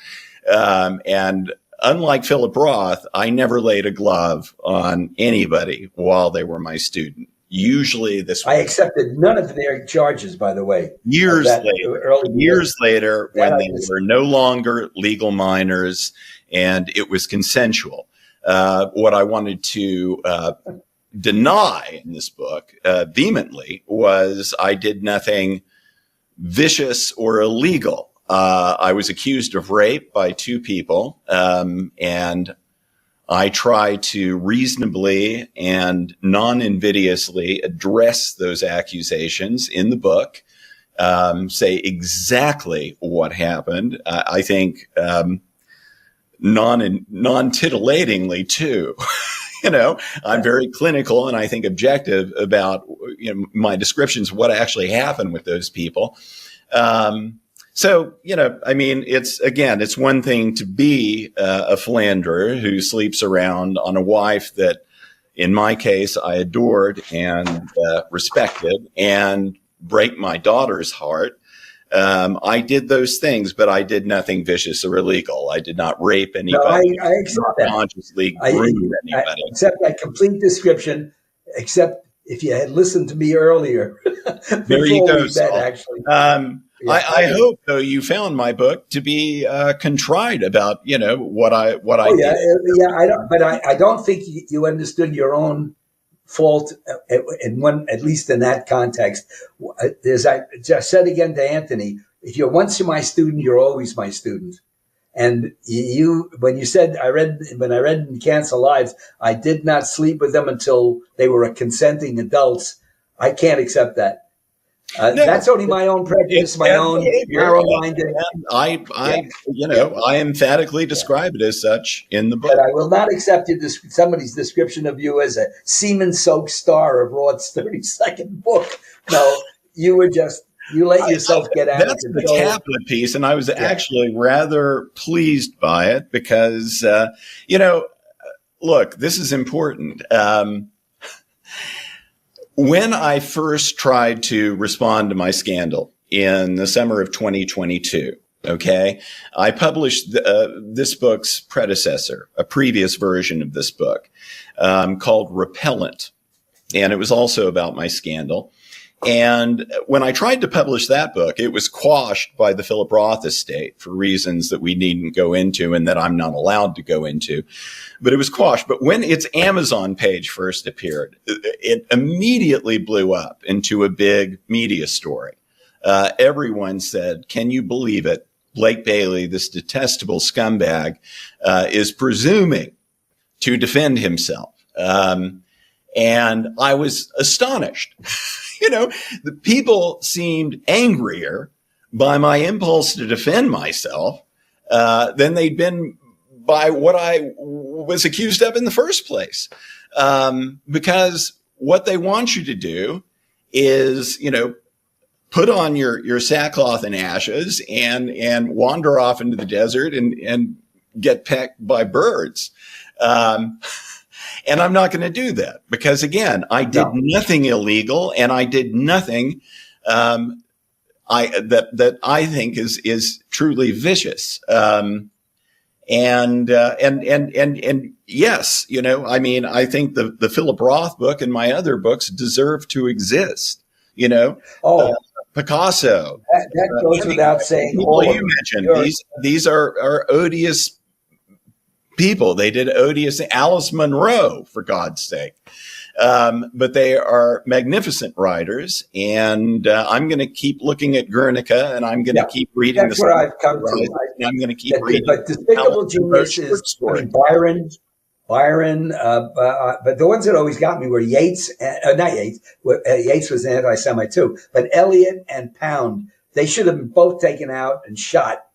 And unlike Philip Roth, I never laid a glove on anybody while they were my student. Usually I accepted none of their charges, by the way. Years later, when they were no longer legal minors and it was consensual. What I wanted to deny in this book vehemently was I did nothing vicious or illegal. I was accused of rape by 2 people, and I try to reasonably and non-invidiously address those accusations in the book, say exactly what happened. I think non-titillatingly too. I'm very clinical and I think objective about my descriptions of what actually happened with those people. So, it's one thing to be a philanderer who sleeps around on a wife that, in my case, I adored and respected and break my daughter's heart. I did those things, but I did nothing vicious or illegal. I did not rape anybody. No, I accept that. Consciously groom anybody. I accept that complete description, except if you had listened to me earlier. There you go, Saul. Actually. I hope, though, you found my book to be contrite about, what I yeah, did. I don't think you understood your own fault at least in that context. As I just said again to Anthony, if you're once my student, you're always my student. And when you said when I read in Cancel Lives, I did not sleep with them until they were consenting adults. I can't accept that. No, that's only my own prejudice, my own narrow-minded. I emphatically describe it as such in the book. But I will not accept somebody's description of you as a semen-soaked star of Roth's 32nd book. No, you let yourself get out of control. That's the Kaplan piece, and I was actually rather pleased by it because, look, this is important. When I first tried to respond to my scandal in the summer of 2022, I published this book's predecessor, a previous version of this book called Repellent, and it was also about my scandal. And when I tried to publish that book, it was quashed by the Philip Roth estate for reasons that we needn't go into and that I'm not allowed to go into. But it was quashed. But when its Amazon page first appeared, it immediately blew up into a big media story. Everyone said, can you believe it? Blake Bailey, this detestable scumbag, is presuming to defend himself. And I was astonished. The people seemed angrier by my impulse to defend myself than they'd been by what I was accused of in the first place. Because what they want you to do is, put on your sackcloth and ashes and wander off into the desert and get pecked by birds. And I'm not going to do that because, again, I did nothing illegal and I did nothing that I think is truly vicious. And yes, I think the Philip Roth book and my other books deserve to exist. Picasso. That goes without saying. People you mentioned, these are odious people. They did odious Alice Munro, for God's sake. But they are magnificent writers, and I'm going to keep looking at Guernica, and I'm going to keep reading. That's where I've come to. I'm going to keep reading. But Despicable Genius is Byron. But the ones that always got me were Yeats, not Yeats. Yeats was an anti-Semite too, but Eliot and Pound. They should have been both taken out and shot.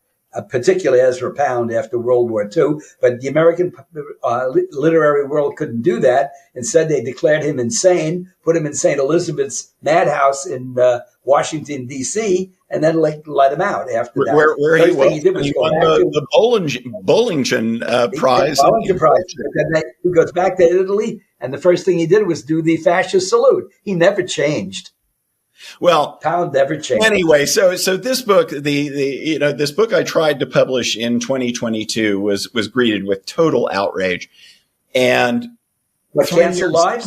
Particularly Ezra Pound after World War II. But the American literary world couldn't do that. Instead, they declared him insane, put him in St. Elizabeth's madhouse in Washington, D.C., and then let him out after that. Where he won the Bollingen Prize. Bollingen Prize. He goes back to Italy, and the first thing he did was do the fascist salute. He never changed. Well, Pound never changed. Anyway, so this book, this book I tried to publish in 2022 was greeted with total outrage, and 3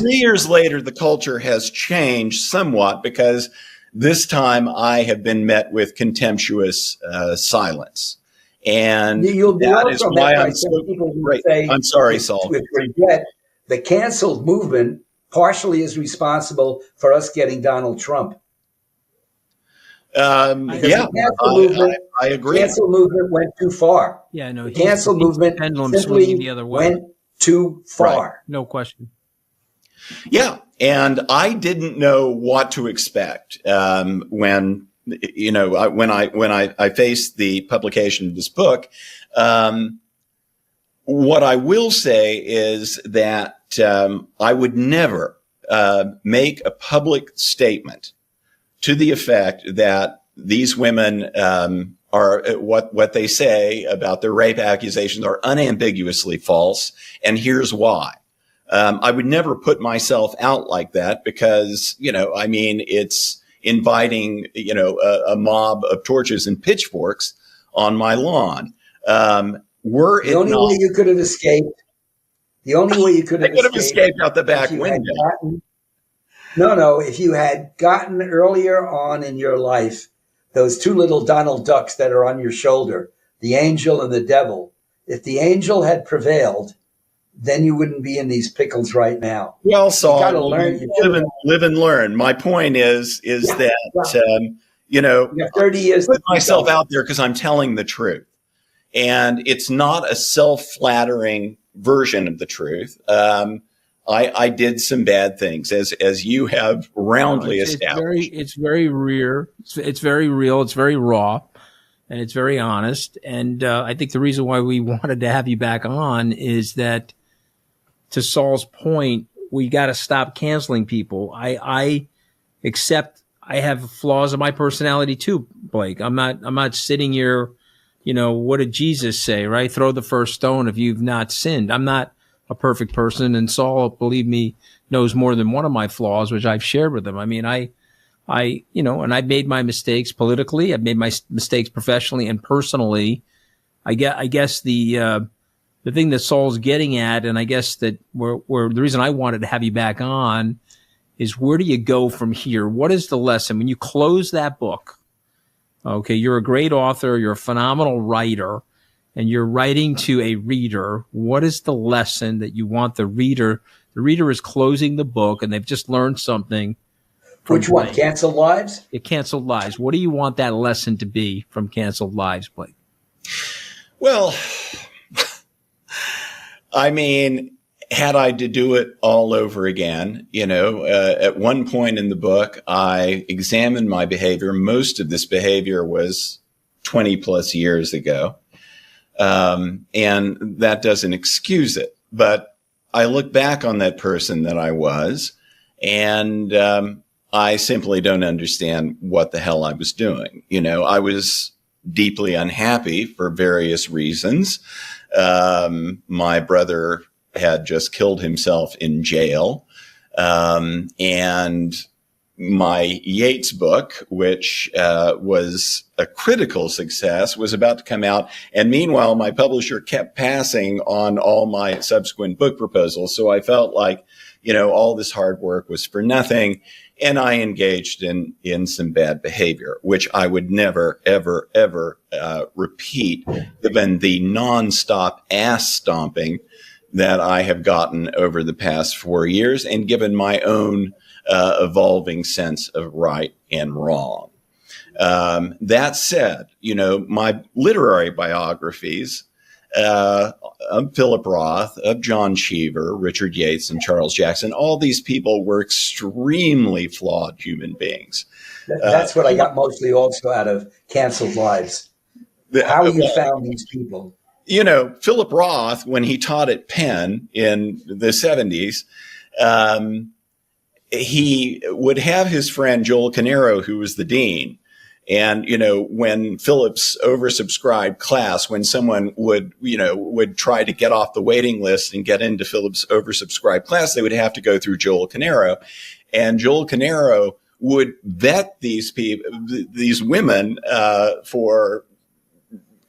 years later, the culture has changed somewhat because this time I have been met with contemptuous silence, and that is why I'm so great. I'm sorry, Saul. With regret, the canceled movement partially is responsible for us getting Donald Trump. I agree. Cancel movement went too far. Yeah, no. The cancel movement simply the other way. went too far. Right. No question. Yeah, and I didn't know what to expect when I faced the publication of this book. What I will say is that I would never make a public statement to the effect that these women are what they say about their rape accusations are unambiguously false, and here's why. I would never put myself out like that because, it's inviting, a mob of torches and pitchforks on my lawn. The only way you could have escaped out the back window. No. If you had gotten earlier on in your life those two little Donald Ducks that are on your shoulder, the angel and the devil. If the angel had prevailed, then you wouldn't be in these pickles right now. Well, Saul, you got to learn. Live and learn. My point is that you have 30 years. Put myself out there because I'm telling the truth, and it's not a self-flattering version of the truth. I did some bad things, as you have roundly established. It's very real. It's very real. It's very raw, and it's very honest. And I think the reason why we wanted to have you back on is that, to Saul's point, we got to stop canceling people. I accept I have flaws in my personality too, Blake. I'm not sitting here, what did Jesus say, right? Throw the first stone if you've not sinned. I'm not a perfect person, and Saul, believe me, knows more than one of my flaws, which I've shared with him. I mean, and I've made my mistakes politically. I've made my mistakes professionally and personally. I guess the thing that Saul's getting at, and I guess that where the reason I wanted to have you back on is, where do you go from here? What is the lesson when you close that book? Okay, you're a great author. You're a phenomenal writer. And you're writing to a reader. What is the lesson that you want the reader? The reader is closing the book and they've just learned something. Which one? Canceled Lives? Canceled Lives. What do you want that lesson to be from Canceled Lives, Blake? Well, I mean, had I to do it all over again, at one point in the book, I examined my behavior. Most of this behavior was 20 plus years ago. And that doesn't excuse it, but I look back on that person that I was, and I simply don't understand what the hell I was doing. I was deeply unhappy for various reasons. My brother had just killed himself in jail, and my Yates book, which was a critical success, was about to come out. And meanwhile, my publisher kept passing on all my subsequent book proposals. So I felt like, all this hard work was for nothing. And I engaged in some bad behavior, which I would never, ever, ever repeat, given the nonstop ass stomping that I have gotten over the past 4 years, and given my own evolving sense of right and wrong. That said, my literary biographies of Philip Roth, of John Cheever, Richard Yates, and Charles Jackson, all these people were extremely flawed human beings. That's what I got mostly also out of Canceled Lives. How you found these people. Philip Roth, when he taught at Penn in the 70s, he would have his friend Joel Canero, who was the dean. And, when Philip's oversubscribed class, when someone would try to get off the waiting list and get into Philip's oversubscribed class, they would have to go through Joel Canero. And Joel Canero would vet these women, for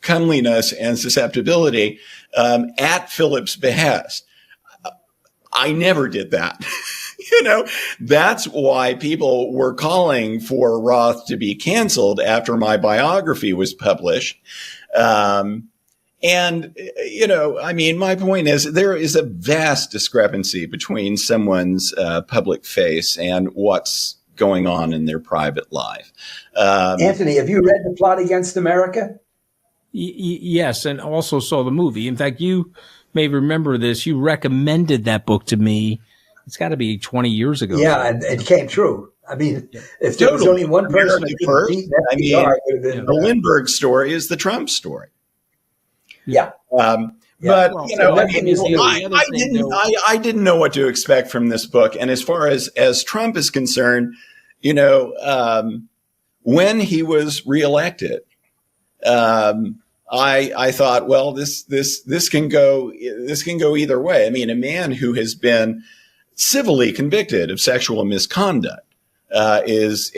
comeliness and susceptibility, at Philip's behest. I never did that. That's why people were calling for Roth to be canceled after my biography was published. My point is, there is a vast discrepancy between someone's public face and what's going on in their private life. Anthony, have you read The Plot Against America? Yes, and also saw the movie. In fact, you may remember this. You recommended that book to me. It's got to be 20 years ago. Yeah, and it came true. I mean, if there was only one person that could beat FDR, it would have been the Lindbergh story is the Trump story. Yeah. But I didn't know what to expect from this book. And as far as Trump is concerned, when he was reelected, I thought, well, this can go either way. I mean, a man who has been civilly convicted of sexual misconduct has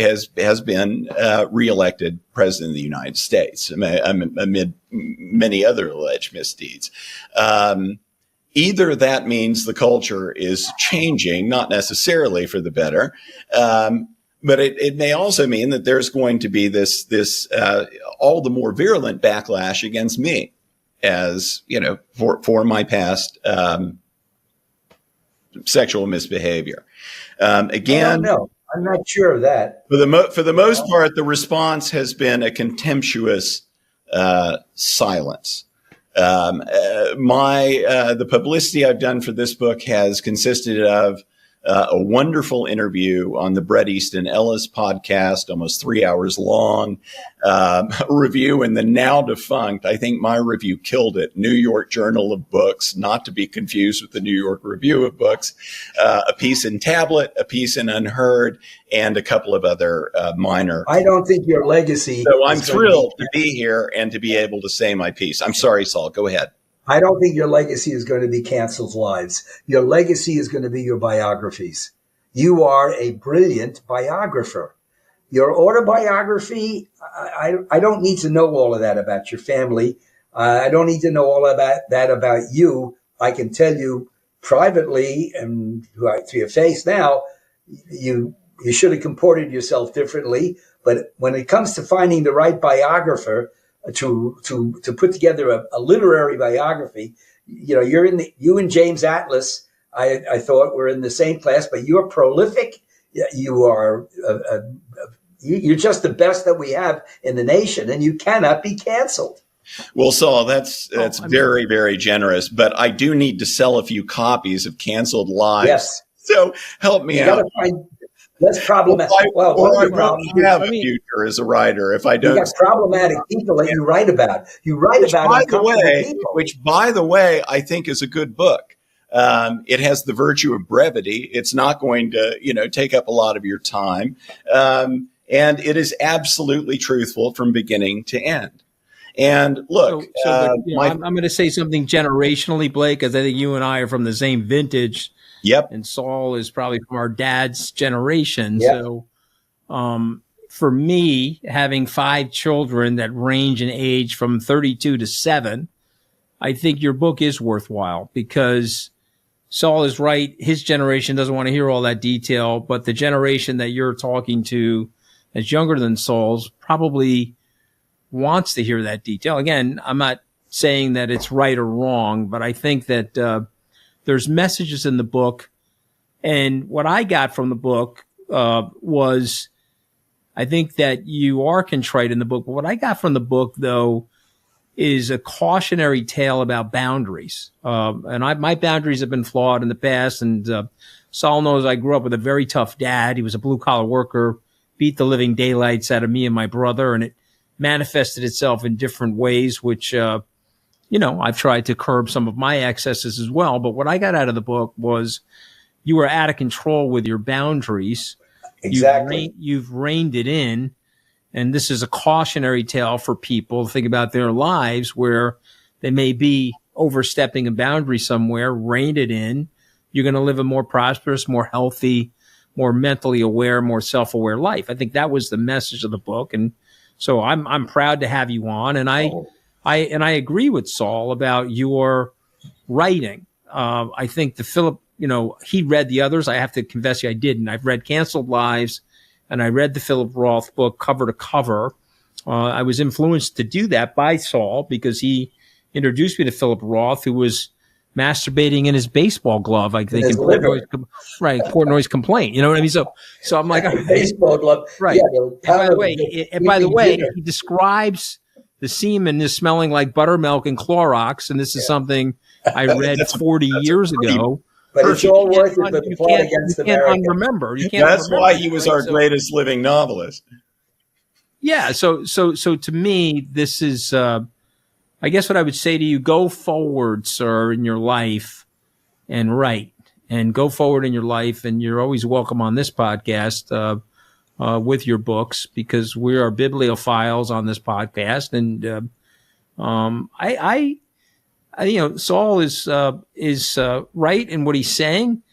been reelected president of the United States amid many other alleged misdeeds. Either that means the culture is changing, not necessarily for the better, But it may also mean that there's going to be this all the more virulent backlash against me, as for my past sexual misbehavior. Again, no, I'm not sure of that. For the most part, the response has been a contemptuous silence. The publicity I've done for this book has consisted of a wonderful interview on the Bret Easton Ellis podcast, almost 3 hours long, review in the now defunct, I think my review killed it, New York Journal of Books, not to be confused with the New York Review of Books, a piece in Tablet, a piece in Unheard, and a couple of other minor. I don't think your legacy. So I'm thrilled to be here and to be able to say my piece. I'm sorry, Saul, go ahead. I don't think your legacy is going to be canceled lives. Your legacy is going to be your biographies. You are a brilliant biographer. Your autobiography, I don't need to know all of that about your family. I don't need to know all about that about you. I can tell you privately and to your face now, you should have comported yourself differently. But when it comes to finding the right biographer, to put together a literary biography, you and James Atlas, I thought were in the same class, but you're prolific. You are, you're just the best that we have in the nation, and you cannot be canceled. Well, Saul, that's very, very generous, but I do need to sell a few copies of Canceled Lives. Yes. So help me out. That's problematic. I won't have a future as a writer if I don't. You got problematic people that you write about. You write about people. Which, by the way, I think is a good book. It has the virtue of brevity. It's not going to, take up a lot of your time. And it is absolutely truthful from beginning to end. And look, I'm going to say something generationally, Blake, because I think you and I are from the same vintage. Yep. And Saul is probably from our dad's generation. Yep. So for me, having 5 children that range in age from 32 to 7, I think your book is worthwhile because Saul is right. His generation doesn't want to hear all that detail, but the generation that you're talking to that's younger than Saul's probably wants to hear that detail. Again, I'm not saying that it's right or wrong, but I think that there's messages in the book. And what I got from the book was, I think that you are contrite in the book. But what I got from the book, though, is a cautionary tale about boundaries. My boundaries have been flawed in the past. And Saul knows I grew up with a very tough dad. He was a blue-collar worker, beat the living daylights out of me and my brother. And it manifested itself in different ways, which I've tried to curb some of my excesses as well. But what I got out of the book was you were out of control with your boundaries. Exactly. You've reined it in. And this is a cautionary tale for people to think about their lives where they may be overstepping a boundary somewhere, rein it in. You're going to live a more prosperous, more healthy, more mentally aware, more self-aware life. I think that was the message of the book. And so I'm proud to have you on. And I agree with Saul about your writing. I think the Philip, he read the others. I have to confess I didn't. I've read Canceled Lives and I read the Philip Roth book cover to cover. I was influenced to do that by Saul because he introduced me to Philip Roth, who was masturbating in his baseball glove, I think, in Portnoy's Complaint. You know what I mean? So I'm like, baseball glove. Right. Yeah, by the way, he describes the semen as smelling like buttermilk and Clorox, and this is something I read 40 years ago. But it's all worth it. But the plot against America. You can't. That's why he was our greatest living novelist. Yeah. So to me, this is. I guess what I would say to you: go forward, sir, in your life, and write, and go forward in your life, and you're always welcome on this podcast with your books because we are bibliophiles on this podcast, and Saul is right in what he's saying,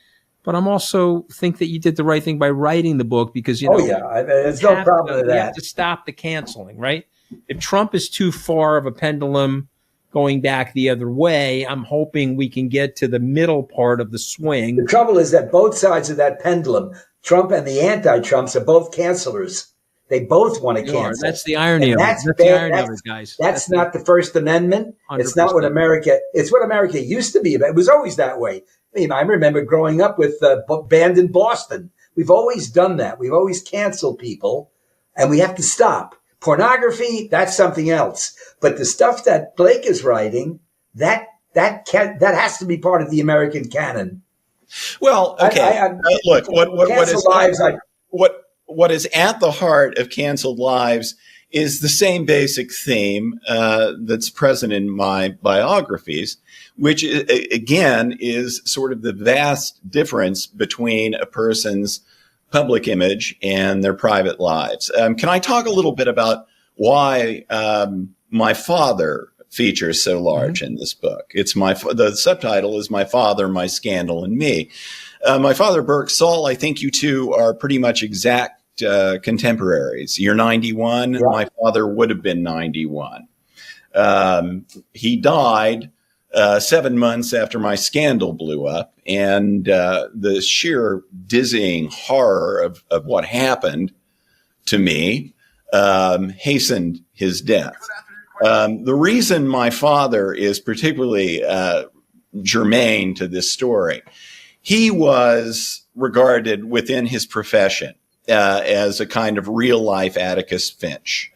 but I'm also think that you did the right thing by writing the book because there's no problem with that. You have to stop the canceling, right? If Trump is too far of a pendulum going back the other way, I'm hoping we can get to the middle part of the swing. The trouble is that both sides of that pendulum, Trump and the anti-Trumps are both cancelers. They both want to cancel. That's the irony of it. That's the irony of it, guys. That's not the First Amendment. 100%. It's not what America. It's what America used to be. It was always that way. I mean, I remember growing up with Banned in Boston. We've always done that. We've always canceled people, and we have to stop. Pornography, that's something else. But the stuff that Blake is writing, that has to be part of the American canon. Well, okay. Look, what is at the heart of Canceled Lives is the same basic theme that's present in my biographies, which again is sort of the vast difference between a person's public image and their private lives. Can I talk a little bit about why my father features so large in this book? It's the subtitle is My Father, My Scandal, and Me. My father, Burke Saul, I think you two are pretty much exact contemporaries. You're 91. Yeah. My father would have been 91. He died 7 months after my scandal blew up, and the sheer dizzying horror of what happened to me hastened his death. The reason my father is particularly germane to this story, he was regarded within his profession as a kind of real-life Atticus Finch.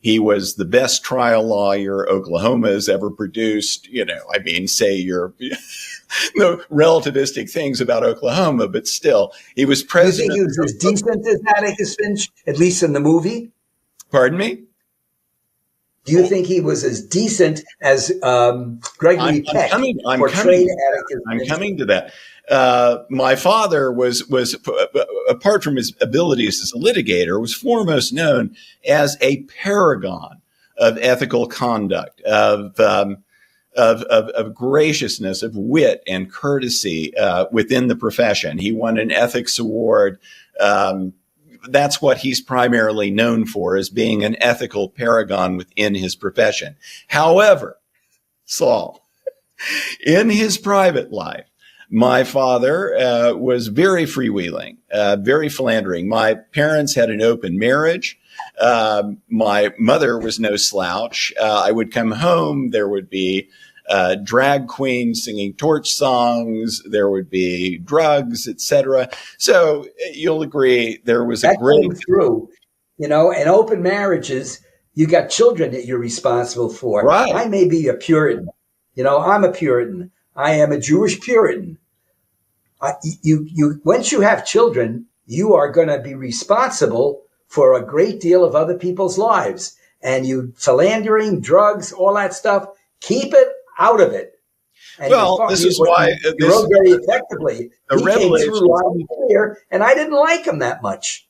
He was the best trial lawyer Oklahoma has ever produced. Say your no relativistic things about Oklahoma, but still, he was president. You think he was as decent as Atticus Finch, at least in the movie? Pardon me? Do you think he was as decent as Gregory Peck portrayed Atticus Finch? I'm coming to that. My father was apart from his abilities as a litigator, was foremost known as a paragon of ethical conduct, of graciousness, of wit and courtesy within the profession. He won an ethics award. That's what he's primarily known for, as being an ethical paragon within his profession. However, Saul, in his private life, my father was very freewheeling, very philandering. My parents had an open marriage. My mother was no slouch. I would come home. There would be drag queens singing torch songs. There would be drugs, etc. So you'll agree there was a great through. And open marriages, you got children that you're responsible for. Right. I may be a Puritan. I'm a Puritan. I am a Jewish Puritan. Once you have children, you are going to be responsible for a great deal of other people's lives. And you philandering, drugs, all that stuff, keep it out of it. And this is why you wrote very effectively. The revelation came through loud and clear, and I didn't like him that much.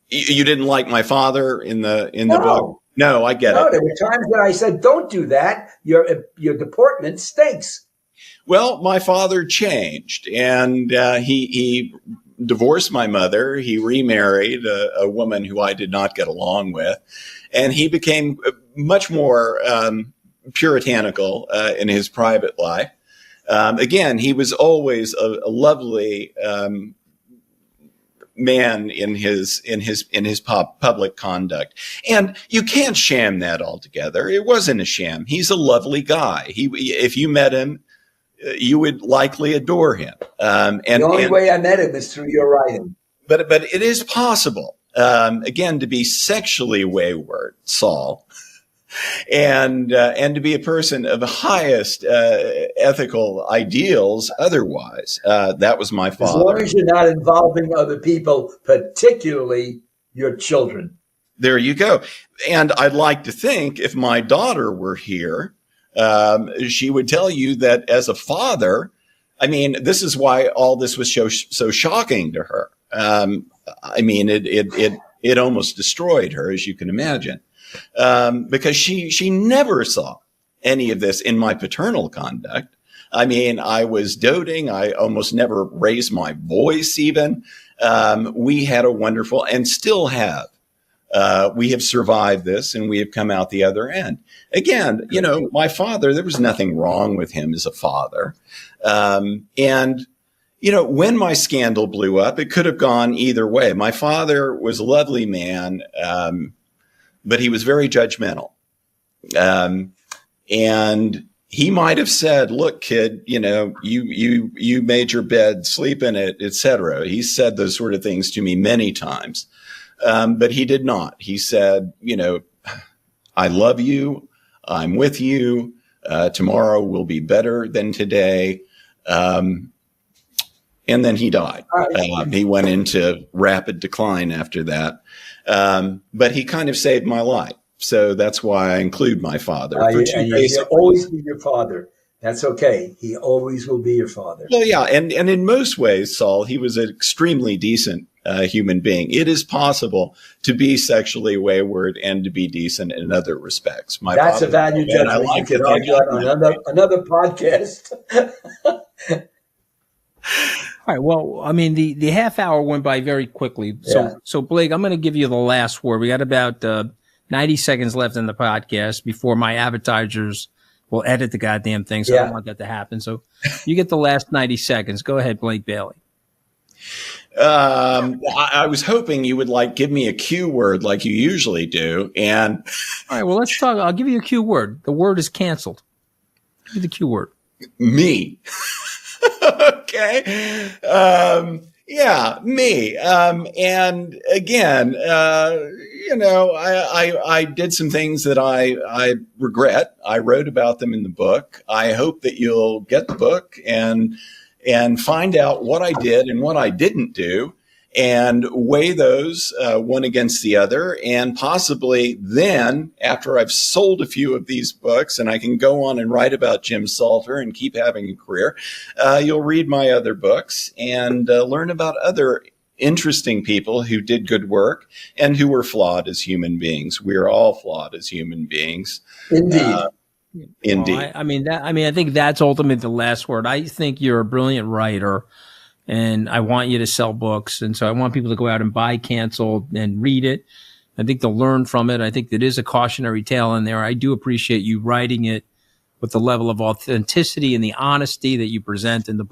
You didn't like my father in the book? No, I get it. There were times that I said, "Don't do that. Your deportment stinks." Well, my father changed, and he divorced my mother. He remarried a woman who I did not get along with, and he became much more puritanical in his private life. Again, he was always a lovely man in his public conduct, and you can't sham that altogether. It wasn't a sham. He's a lovely guy. If you met him, you would likely adore him. The only way I met him is through your writing. But it is possible, again, to be sexually wayward, Saul, and to be a person of the highest ethical ideals otherwise. That was my father. As long as you're not involving other people, particularly your children. There you go. And I'd like to think if my daughter were here, she would tell you that as a father, this is why all this was so shocking to her. It almost destroyed her, as you can imagine, because she never saw any of this in my paternal conduct. I was doting. I almost never raised my voice even. We had a wonderful, and still have. We have survived this, and we have come out the other end. Again, my father, there was nothing wrong with him as a father. And when my scandal blew up, it could have gone either way. My father was a lovely man, but he was very judgmental. And he might have said, look, kid, you made your bed, sleep in it, etc. He said those sort of things to me many times. But he did not. He said, I love you. I'm with you. Tomorrow will be better than today. And then he died. He went into rapid decline after that. But he kind of saved my life. So that's why I include my father. He'll always be your father. That's okay. He always will be your father. Well, yeah. And in most ways, Saul, he was an extremely decent human being. It is possible to be sexually wayward and to be decent in other respects. That's a value judgment. You can argue on another podcast. All right. Well, I mean, the half hour went by very quickly. So Blake, I'm going to give you the last word. We got about 90 seconds left in the podcast before my advertisers will edit the goddamn thing. So I don't want that to happen. So you get the last 90 seconds. Go ahead, Blake Bailey. I was hoping you would give me a cue word like you usually do. And all right. Well, let's talk. I'll give you a cue word. The word is canceled. Give me the cue word. Me. Okay. Me. And again, I did some things that I regret. I wrote about them in the book. I hope that you'll get the book and find out what I did and what I didn't do and weigh those one against the other. And possibly then, after I've sold a few of these books and I can go on and write about Jim Salter and keep having a career, you'll read my other books and learn about other interesting people who did good work and who were flawed as human beings. We're all flawed as human beings. Indeed. Indeed. Well, I think that's ultimately the last word. I think you're a brilliant writer and I want you to sell books. And so I want people to go out and buy Canceled and read it. I think they'll learn from it. I think there is a cautionary tale in there. I do appreciate you writing it with the level of authenticity and the honesty that you present in the book.